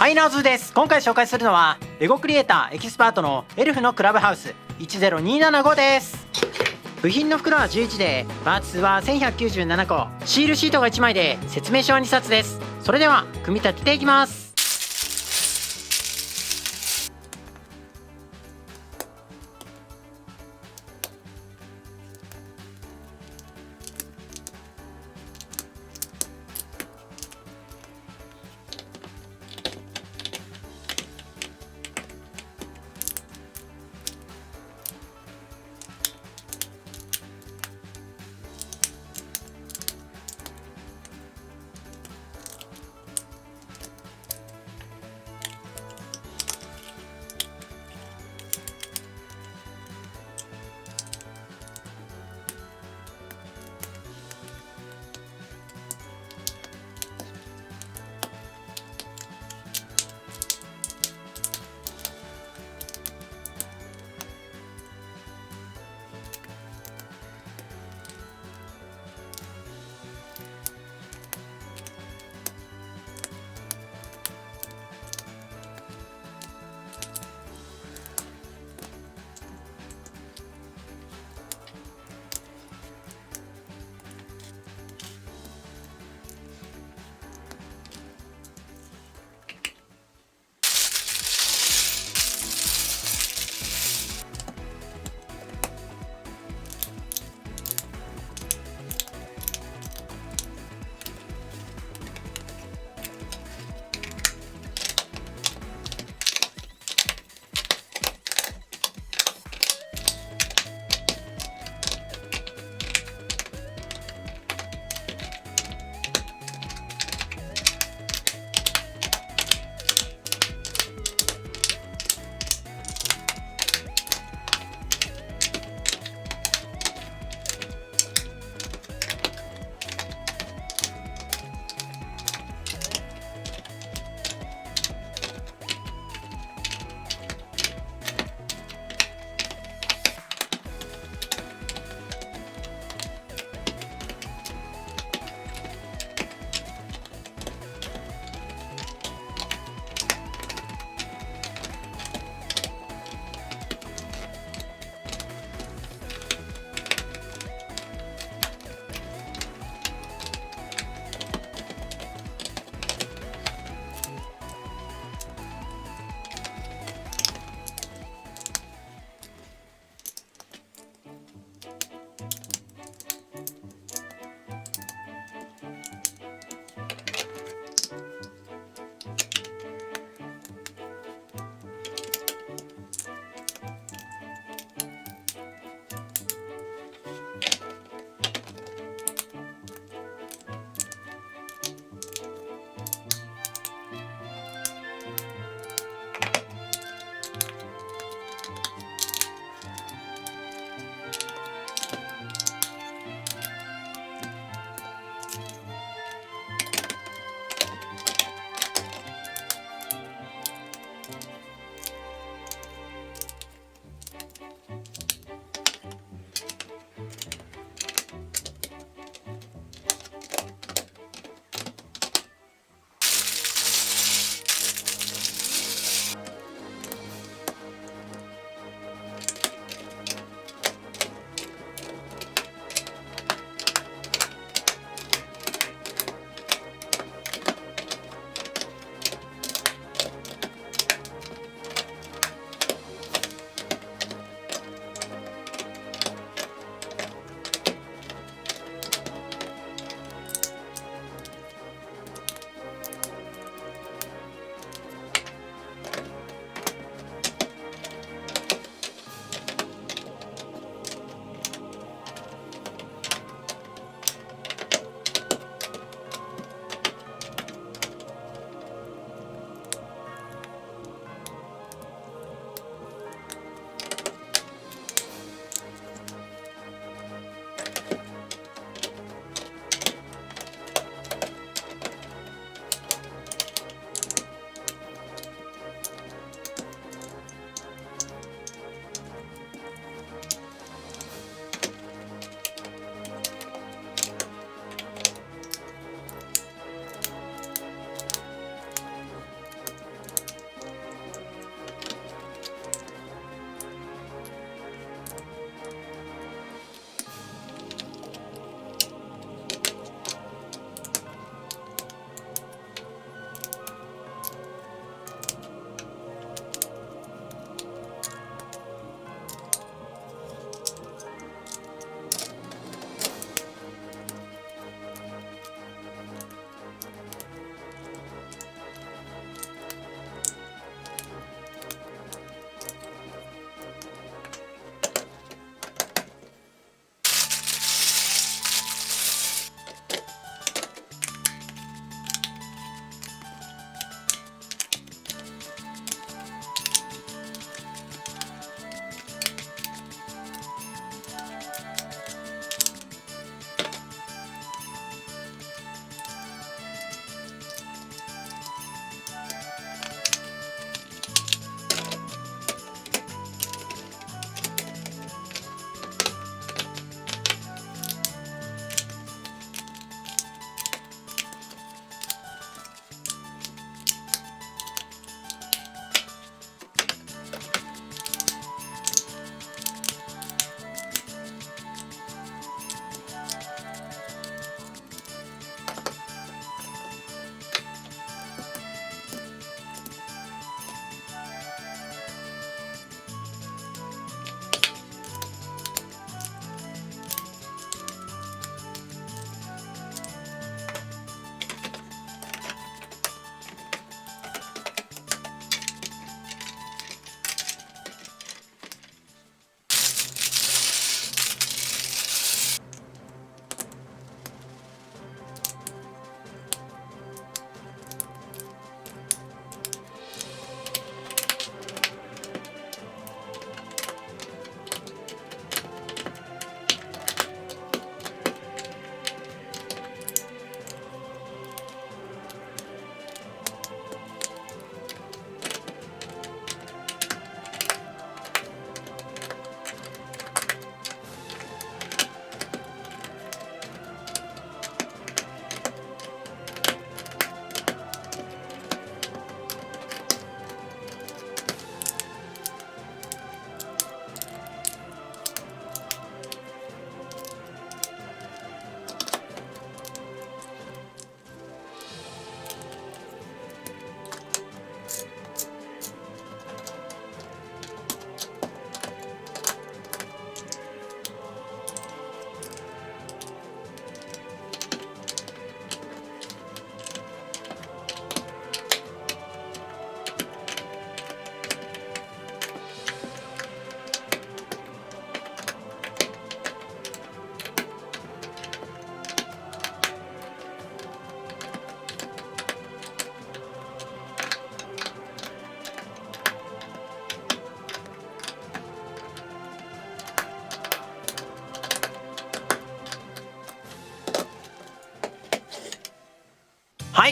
はい、ナオズです。今回紹介するのはレゴクリエイターエキスパートのエルフのクラブハウス10275です。部品の袋は11でパーツ数は1197個、シールシートが1枚で説明書は2冊です。それでは組み立てていきます。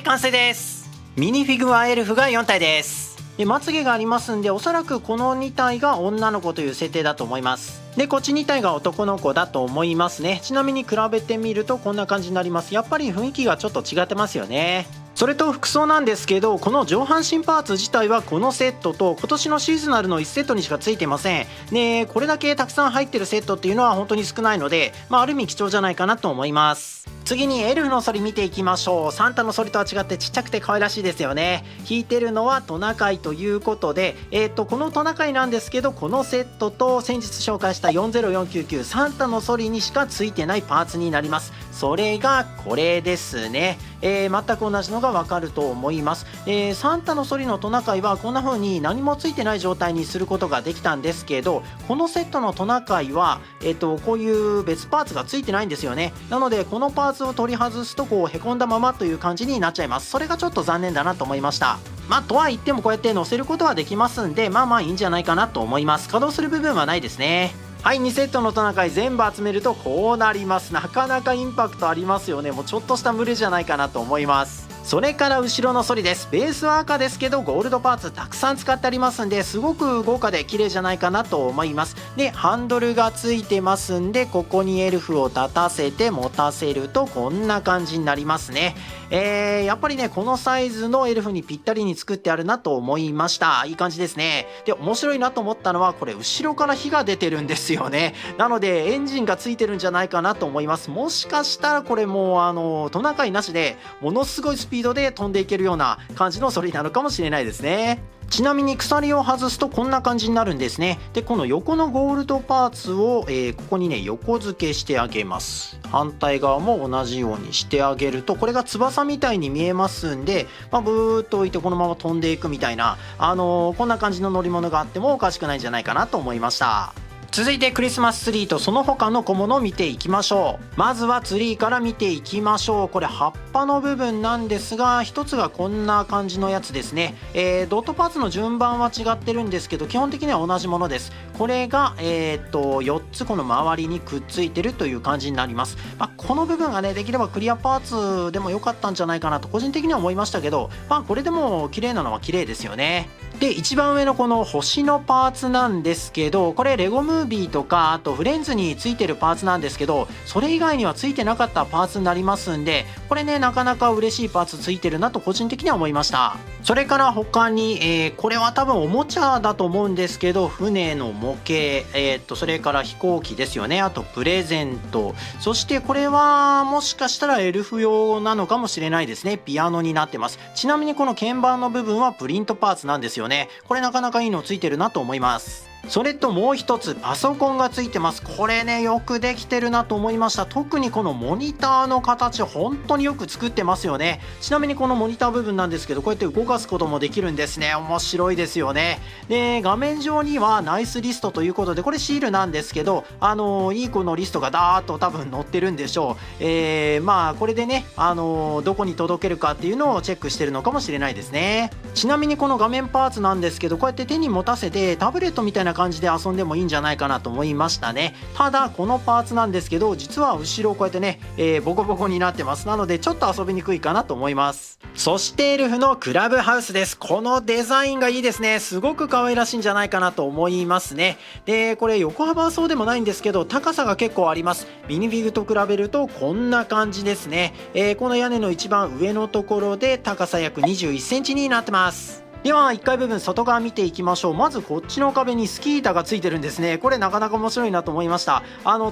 はい完成です。ミニフィグアエルフが4体です。でまつげがありますんで、おそらくこの2体が女の子という設定だと思います。でこっち2体が男の子だと思いますね。ちなみに比べてみるとこんな感じになります。やっぱり雰囲気がちょっと違ってますよね。それと服装なんですけど、この上半身パーツ自体はこのセットと今年のシーズナルの1セットにしかついてません。でこれだけたくさん入ってるセットっていうのは本当に少ないので、ある意味貴重じゃないかなと思います。次にエルフのソリ見ていきましょう。サンタのソリとは違ってちっちゃくて可愛らしいですよね。引いてるのはトナカイということで、このトナカイなんですけど、このセットと先日紹介した40499サンタのソリにしかついてないパーツになります。それがこれですね。全く同じのがわかると思います。サンタのソリのトナカイはこんな風に何もついてない状態にすることができたんですけど、このセットのトナカイは、こういう別パーツがついてないんですよね。なのでこのパーツを取り外すとこうへこんだままという感じになっちゃいます。それがちょっと残念だなと思いました。とは言ってもこうやって載せることはできますんで、いいんじゃないかなと思います。稼働する部分はないですね。はい、2セットのトナカイ全部集めるとこうなります。なかなかインパクトありますよね。もうちょっとした群れじゃないかなと思います。それから後ろのソリです。ベースは赤ですけどゴールドパーツたくさん使ってありますんで、すごく豪華で綺麗じゃないかなと思います。でハンドルがついてますんで、ここにエルフを立たせて持たせるとこんな感じになりますね。やっぱりねこのサイズのエルフにぴったりに作ってあるなと思いました。いい感じですね。で面白いなと思ったのは、これ後ろから火が出てるんですよね。なのでエンジンがついてるんじゃないかなと思います。もしかしたらこれもうトナカイなしでものすごいスピードで飛んでいけるような感じのソリなのかもしれないですね。ちなみに鎖を外すとこんな感じになるんですね。でこの横のゴールドパーツを、ここにね横付けしてあげます。反対側も同じようにしてあげると、これが翼みたいに見えますんで、ブーっと置いてこのまま飛んでいくみたいな、こんな感じの乗り物があってもおかしくないんじゃないかなと思いました。続いてクリスマスツリーとその他の小物を見ていきましょう。まずはツリーから見ていきましょう。これ葉っぱの部分なんですが、一つがこんな感じのやつですね。ドットパーツの順番は違ってるんですけど、基本的には同じものです。これが、4つこの周りにくっついてるという感じになります。この部分がねできればクリアパーツでも良かったんじゃないかなと個人的には思いましたけど、これでも綺麗なのは綺麗ですよね。で一番上のこの星のパーツなんですけど、これレゴムービーとかあとフレンズについてるパーツなんですけど、それ以外にはついてなかったパーツになりますんで、これねなかなか嬉しいパーツついてるなと個人的には思いました。それから他に、これは多分おもちゃだと思うんですけど、船の模型、それから飛行機ですよね。あとプレゼント、そしてこれはもしかしたらエルフ用なのかもしれないですね。ピアノになってます。ちなみにこの鍵盤の部分はプリントパーツなんですよね。これなかなかいいのついてるなと思います。それともう一つパソコンがついてます。これねよくできてるなと思いました。特にこのモニターの形本当によく作ってますよね。ちなみにこのモニター部分なんですけど、こうやって動かすこともできるんですね。面白いですよね。で画面上にはナイスリストということで、これシールなんですけど、いい子のリストがダーッと多分載ってるんでしょう。これでねどこに届けるかっていうのをチェックしてるのかもしれないですね。ちなみにこの画面パーツなんですけど、こうやって手に持たせてタブレットみたいな感じで遊んでもいいんじゃないかなと思いましたね。ただこのパーツなんですけど、実は後ろこうやってね、ボコボコになってます。なのでちょっと遊びにくいかなと思います。そしてエルフのクラブハウスです。このデザインがいいですね。すごく可愛らしいんじゃないかなと思いますね。でこれ横幅はそうでもないんですけど、高さが結構あります。ミニフィグと比べるとこんな感じですね。この屋根の一番上のところで高さ約21センチになってます。では1階部分外側見ていきましょう。まずこっちの壁にスキー板がついてるんですね。これなかなか面白いなと思いました。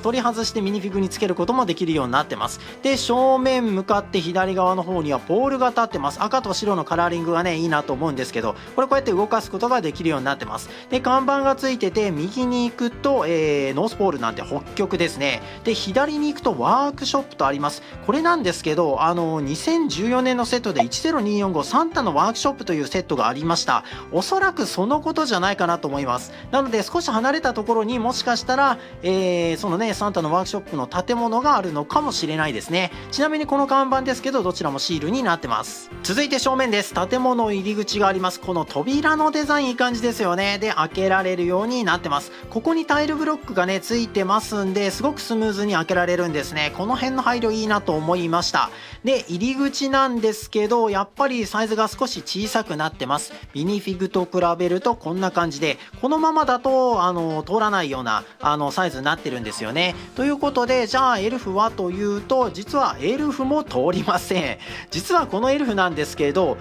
取り外してミニフィグにつけることもできるようになってます。で正面向かって左側の方にはポールが立ってます。赤と白のカラーリングがねいいなと思うんですけど、これこうやって動かすことができるようになってます。で看板がついてて、右に行くと、ノースポールなんて北極ですね。で左に行くとワークショップとあります。これなんですけど2014年のセットで10245サンタのワークショップというセットがありりました。おそらくそのことじゃないかなと思います。なので少し離れたところにもしかしたら、そのねサンタのワークショップの建物があるのかもしれないですね。ちなみにこの看板ですけど、どちらもシールになってます。続いて正面です。建物入り口があります。この扉のデザインいい感じですよね。で、開けられるようになってます。ここにタイルブロックがねついてますんで、すごくスムーズに開けられるんですね。この辺の配慮いいなと思いました。で、入り口なんですけど、やっぱりサイズが少し小さくなってます。ミニフィグと比べるとこんな感じで、このままだと通らないようなサイズになってるんですよね。ということで、じゃあエルフはというと、実はエルフも通りません。実はこのエルフなんですけど、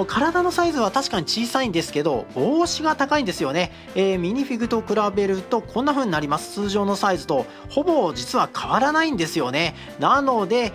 体のサイズは確かに小さいんですけど、帽子が高いんですよね。ミニフィグと比べるとこんな風になります。通常のサイズとほぼ実は変わらないんですよね。なので、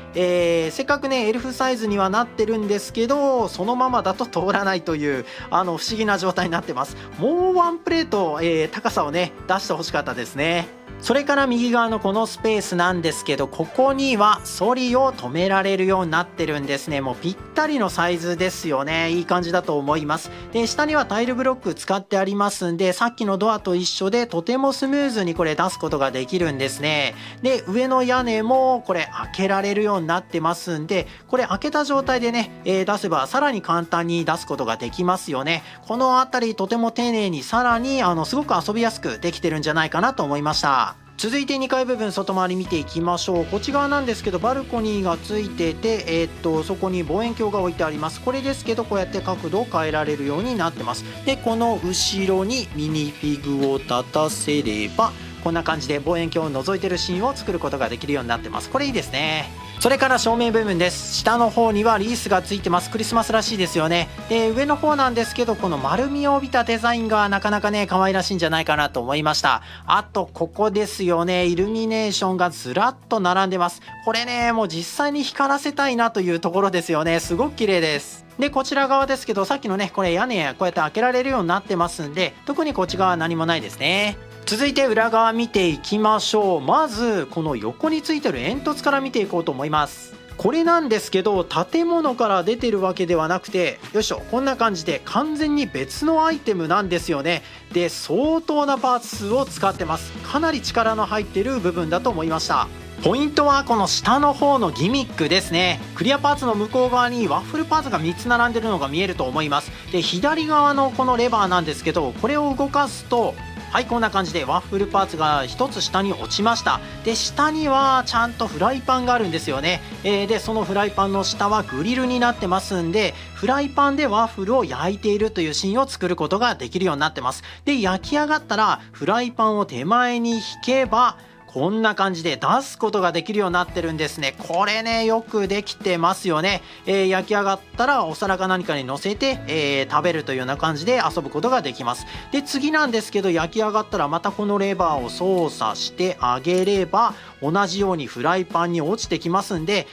せっかくねエルフサイズにはなってるんですけど、そのままだと通らないという不思議な状態になってます。もうワンプレート、高さをね出してほしかったですね。それから右側のこのスペースなんですけど、ここにはソリを止められるようになってるんですね。もうぴったりのサイズですよね。いい感じだと思います。で、下にはタイルブロック使ってありますんで、さっきのドアと一緒でとてもスムーズにこれ出すことができるんですね。で、上の屋根もこれ開けられるようになってますんで、これ開けた状態でね、出せばさらに簡単に出すことができますよね。このあたりとても丁寧に、さらにすごく遊びやすくできてるんじゃないかなと思いました。続いて2階部分外回り見ていきましょう。こっち側なんですけど、バルコニーがついてて、そこに望遠鏡が置いてあります。これですけど、こうやって角度を変えられるようになってます。で、この後ろにミニフィグを立たせれば、こんな感じで望遠鏡を覗いてるシーンを作ることができるようになってます。これいいですね。それから正面部分です。下の方にはリースがついてます。クリスマスらしいですよね。で、上の方なんですけど、この丸みを帯びたデザインがなかなかね可愛らしいんじゃないかなと思いました。あとここですよね、イルミネーションがずらっと並んでます。これねもう実際に光らせたいなというところですよね。すごく綺麗です。で、こちら側ですけど、さっきのねこれ屋根こうやって開けられるようになってますんで、特にこっち側は何もないですね。続いて裏側見ていきましょう。まずこの横についてる煙突から見ていこうと思います。これなんですけど、建物から出てるわけではなくて、よいしょ、こんな感じで完全に別のアイテムなんですよね。で、相当なパーツ数を使ってます。かなり力の入ってる部分だと思いました。ポイントはこの下の方のギミックですね。クリアパーツの向こう側にワッフルパーツが3つ並んでるのが見えると思います。で、左側のこのレバーなんですけど、これを動かすと、はい、こんな感じでワッフルパーツが1つ下に落ちました。で、下にはちゃんとフライパンがあるんですよね。で、そのフライパンの下はグリルになってますんで、フライパンでワッフルを焼いているというシーンを作ることができるようになってます。で、焼き上がったらフライパンを手前に引けば、こんな感じで出すことができるようになってるんですね。これねよくできてますよね。焼き上がったらお皿か何かに乗せて、食べるというような感じで遊ぶことができます。で、次なんですけど、焼き上がったらまたこのレバーを操作してあげれば、同じようにフライパンに落ちてきますんで、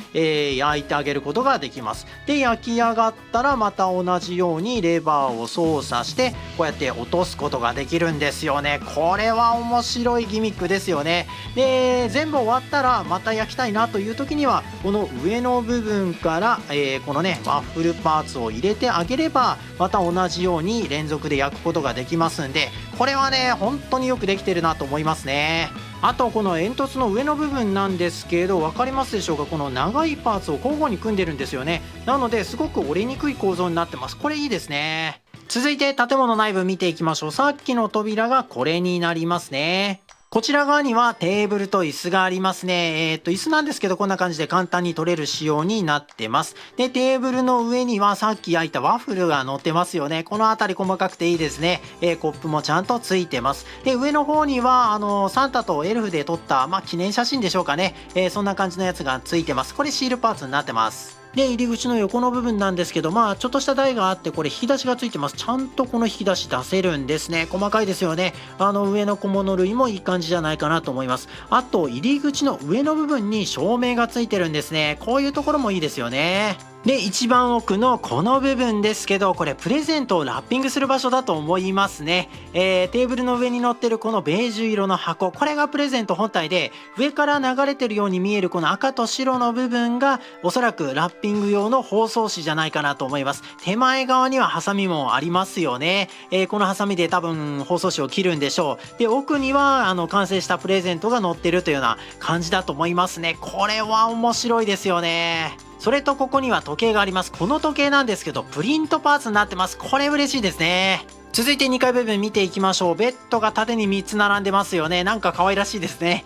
焼いてあげることができます。で、焼き上がったらまた同じようにレバーを操作してこうやって落とすことができるんですよね。これは面白いギミックですよね。で、全部終わったらまた焼きたいなという時には、この上の部分から、このねワッフルパーツを入れてあげれば、また同じように連続で焼くことができますんで、これはね本当によくできてるなと思いますね。あとこの煙突の上の部分なんですけど、分かりますでしょうか。この長いパーツを交互に組んでるんですよね。なのですごく折れにくい構造になってます。これいいですね。続いて建物内部見ていきましょう。さっきの扉がこれになりますね。こちら側にはテーブルと椅子がありますね。椅子なんですけど、こんな感じで簡単に取れる仕様になってます。で、テーブルの上にはさっき焼いたワッフルが乗ってますよね。この辺り細かくていいですね。コップもちゃんとついてます。で、上の方にはサンタとエルフで撮った、記念写真でしょうかね。そんな感じのやつがついてます。これシールパーツになってます。で、入り口の横の部分なんですけど、ちょっとした台があって、これ引き出しがついてます。ちゃんとこの引き出し出せるんですね。細かいですよね。上の小物類もいい感じじゃないかなと思います。あと、入り口の上の部分に照明がついてるんですね。こういうところもいいですよね。で一番奥のこの部分ですけど、これプレゼントをラッピングする場所だと思いますね。テーブルの上に乗ってるこのベージュ色の箱、これがプレゼント本体で、上から流れてるように見えるこの赤と白の部分がおそらくラッピング用の包装紙じゃないかなと思います。手前側にはハサミもありますよね。このハサミで多分包装紙を切るんでしょう。で奥には完成したプレゼントが載ってるというような感じだと思いますね。これは面白いですよね。それとここには時計があります。この時計なんですけどプリントパーツになってます。これ嬉しいですね。続いて2階部分見ていきましょう。ベッドが縦に3つ並んでますよね。なんか可愛らしいですね。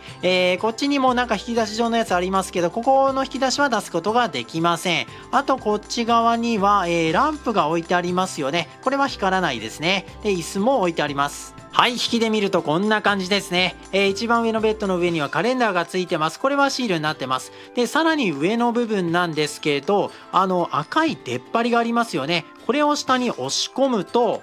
こっちにもなんか引き出し状のやつありますけど、ここの引き出しは出すことができません。あとこっち側には、ランプが置いてありますよね。これは光らないですね。で椅子も置いてあります。はい、引きで見るとこんな感じですね。一番上のベッドの上にはカレンダーがついてます。これはシールになってます。でさらに上の部分なんですけど、赤い出っ張りがありますよね。これを下に押し込むと、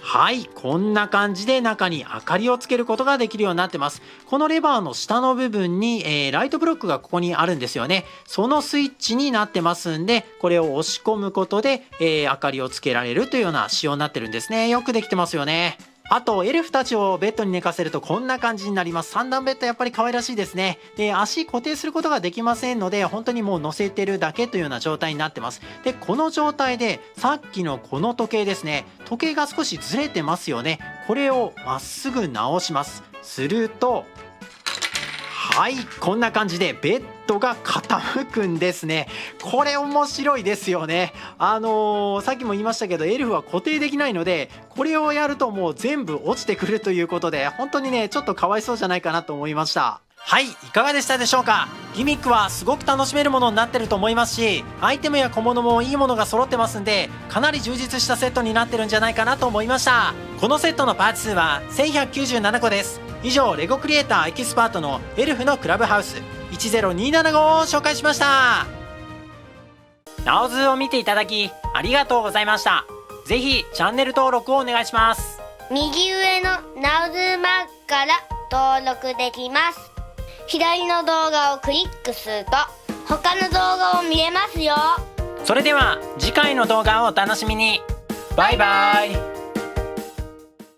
はい、こんな感じで中に明かりをつけることができるようになってます。このレバーの下の部分に、ライトブロックがここにあるんですよね。そのスイッチになってますんで、これを押し込むことで、明かりをつけられるというような仕様になってるんですね。よくできてますよね。あとエルフたちをベッドに寝かせるとこんな感じになります。3段ベッドやっぱり可愛らしいですね。で足固定することができませんので、本当にもう乗せてるだけというような状態になってます。でこの状態でさっきのこの時計ですね、時計が少しずれてますよね。これをまっすぐ直します。するとはい、こんな感じでベッドが傾くんですね。これ面白いですよね。さっきも言いましたけどエルフは固定できないので、これをやるともう全部落ちてくるということで、本当にねちょっとかわいそうじゃないかなと思いました。はい、いかがでしたでしょうか。ギミックはすごく楽しめるものになってると思いますし、アイテムや小物もいいものが揃ってますんで、かなり充実したセットになってるんじゃないかなと思いました。このセットのパーツ数は1197個です。以上レゴクリエイターエキスパートのエルフのクラブハウス10275を紹介しました。ナオズを見ていただきありがとうございました。ぜひチャンネル登録をお願いします。右上のナウズマークから登録できます。左の動画をクリックすると他の動画を見れますよ。それでは次回の動画をお楽しみに。バイバイ。